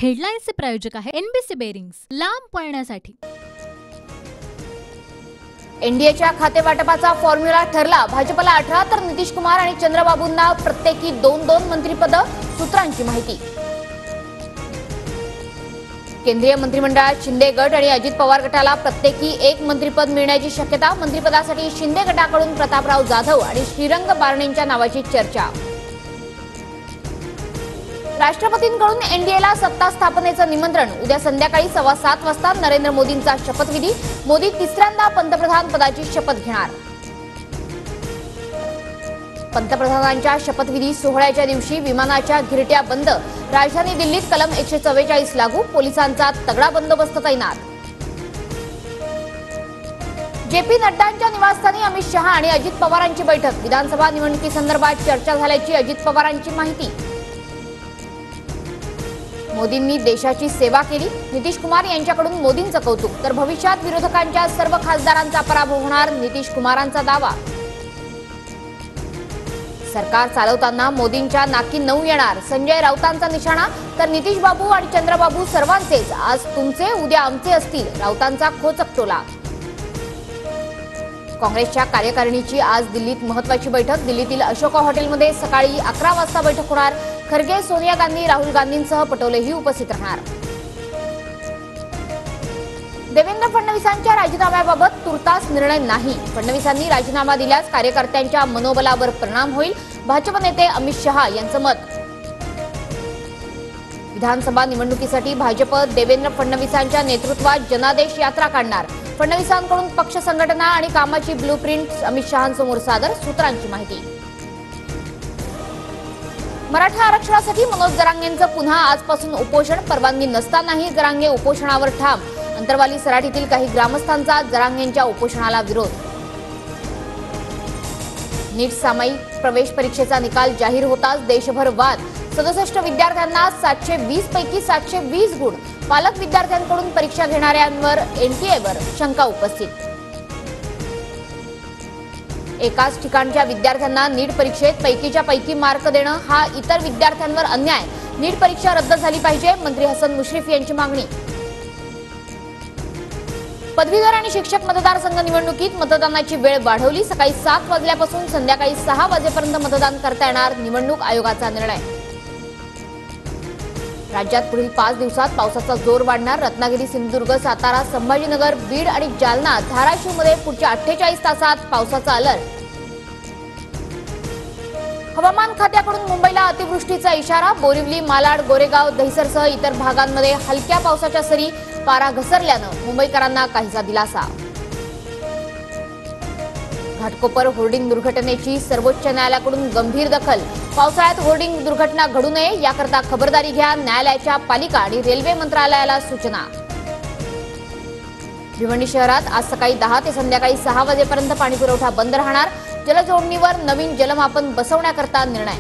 हेडलाईन्सचे प्रायोजक आहे NBC bearings, लांब पळण्यासाठी। एनडीएच्या खातेवाटपाचा फॉर्म्युला ठरला। भाजपला 18 तर नितीश कुमार आणि चंद्रबाबूंना प्रत्येकी 2-2 मंत्रिपद। सूत्रांची माहिती। केंद्रीय मंत्रिमंडळात शिंदे गट आणि अजित पवार गटाला प्रत्येकी 1 मंत्रिपद मिळण्याची शक्यता। मंत्रिपदासाठी शिंदे गटाकडून प्रतापराव जाधव आणि श्रीरंग बारणेंच्या नावाची चर्चा। राष्ट्रपतींकडून एनडीएला सत्ता स्थापनेचं निमंत्रण। उद्या संध्याकाळी 7:15 वाजता नरेंद्र मोदींचा शपथविधी। मोदी तिसऱ्यांदा पंतप्रधान पदाची शपथ घेणार। पंतप्रधानांच्या शपथविधी सोहळ्याच्या दिवशी विमानाच्या घिरट्या बंद। राजधानी दिल्लीत कलम 144 लागू। पोलिसांचा तगडा बंदोबस्त तैनात। जेपी नड्डांच्या निवासस्थानी अमित शहा आणि अजित पवारांची बैठक। विधानसभा निवडणुकीसंदर्भात चर्चा झाल्याची अजित पवारांची माहिती। मोदींनी देशाची सेवा केली। नितीश कुमार यांच्याकडून मोदींचं कौतुक। तर भविष्यात विरोधकांच्या सर्व खासदारांचा पराभव होणार, नितीश कुमारांचा दावा। सरकार चालवताना मोदींच्या नाकी 9 येणार, संजय राऊतांचा निशाणा। तर नितीश बाबू आणि चंद्रबाबू सर्वांचेच आज तुमचे उद्या आमचे असतील, राऊतांचा खोचक टोला। काँग्रेसच्या कार्यकारिणीची आज दिल्लीत महत्त्वाची बैठक। दिल्लीतील अशोका हॉटेलमध्ये सकाळी 11 वाजता बैठक होणार। खरगे, सोनिया गांधी, राहुल गांधींसह पटोलेही उपस्थित राहणार। देवेंद्र फडणवीसांच्या राजीनाम्याबाबत तुर्तास निर्णय नाही। फडणवीसांनी राजीनामा दिल्यास कार्यकर्त्यांच्या मनोबलावर परिणाम होईल, भाजप नेते अमित शहा यांचं मत। विधानसभा निवडणुकीसाठी भाजप देवेंद्र फडणवीसांच्या नेतृत्वात जनादेश यात्रा काढणार। फडणवीसांकडून पक्ष संघटना आणि कामाची ब्लूप्रिंट अमित शहांसमोर सादर। सूत्रांची माहिती। मराठा आरक्षणासाठी मनोज जरांगेंचं पुन्हा आजपासून उपोषण। परवानगी नसतानाही जरांगे उपोषणावर ठाम। अंतरवाली सराटीतील काही ग्रामस्थांचा जरांगेंच्या उपोषणाला विरोध। नीट सामायिक प्रवेश परीक्षेचा निकाल जाहीर होताच देशभर वाद। 67 विद्यार्थ्यांना 720 पैकी 720 गुण। पालक विद्यार्थ्यांकडून परीक्षा घेणाऱ्यांवर एनटीएवर शंका उपस्थित। एकाच ठिकाणच्या विद्यार्थ्यांना नीट परीक्षेत पैकीच्या पैकी मार्क देणं हा इतर विद्यार्थ्यांवर अन्याय। नीट परीक्षा रद्द झाली पाहिजे, मंत्री हसन मुश्रीफ यांची मागणी। पदवीधर आणि शिक्षक मतदारसंघ निवडणुकीत मतदानाची वेळ वाढवली। सकाळी 7 वाजल्यापासून संध्याकाळी 6 वाजेपर्यंत मतदान करता येणार, निवडणूक आयोगाचा निर्णय। राज्यात पुढील 5 दिवसात पावसाचा जोर वाढणार। रत्नागिरी, सिंधुदुर्ग, सातारा, संभाजीनगर, बीड आणि जालना, धाराशिवमध्ये पुढच्या 48 तासात पावसाचा अलर्ट। हवामान खात्याकडून मुंबईला अतिवृष्टीचा इशारा। बोरिवली, मालाड, गोरेगाव, दहिसरसह इतर भागांमध्ये हलक्या पावसाच्या सरी। पारा घसरल्यानं मुंबईकरांना काहीसा दिलासा। घाटकोपर होर्डिंग दुर्घटनेची सर्वोच्च न्यायालयाकडून गंभीर दखल। पावसाळ्यात होर्डिंग दुर्घटना घडू नये याकरता खबरदारी घ्या, न्यायालयाच्या पालिका आणि रेल्वे मंत्रालयाला सूचना। भिवंडी शहरात आज सकाळी 10 ते संध्याकाळी 6 वाजेपर्यंत पाणीपुरवठा बंद राहणार। जलजोडणीवर नवीन जलमापन बसवण्याकरता निर्णय।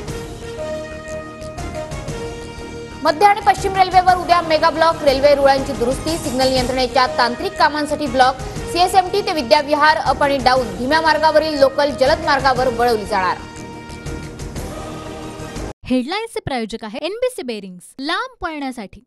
मध्य आणि पश्चिम रेल्वेवर उद्या मेगा ब्लॉक। रेल्वे रुळांची दुरुस्ती, सिग्नल यंत्रणेच्या तांत्रिक कामांसाठी ब्लॉक। सीएसएमटी ते विद्याविहार अप आणि डाऊन धीम्या मार्गावरील लोकल जलद मार्गावर वळवली जाणार। हेडलाईन्सचे प्रायोजक आहे एनबीसी बेरिंग्स, लांब पळण्यासाठी।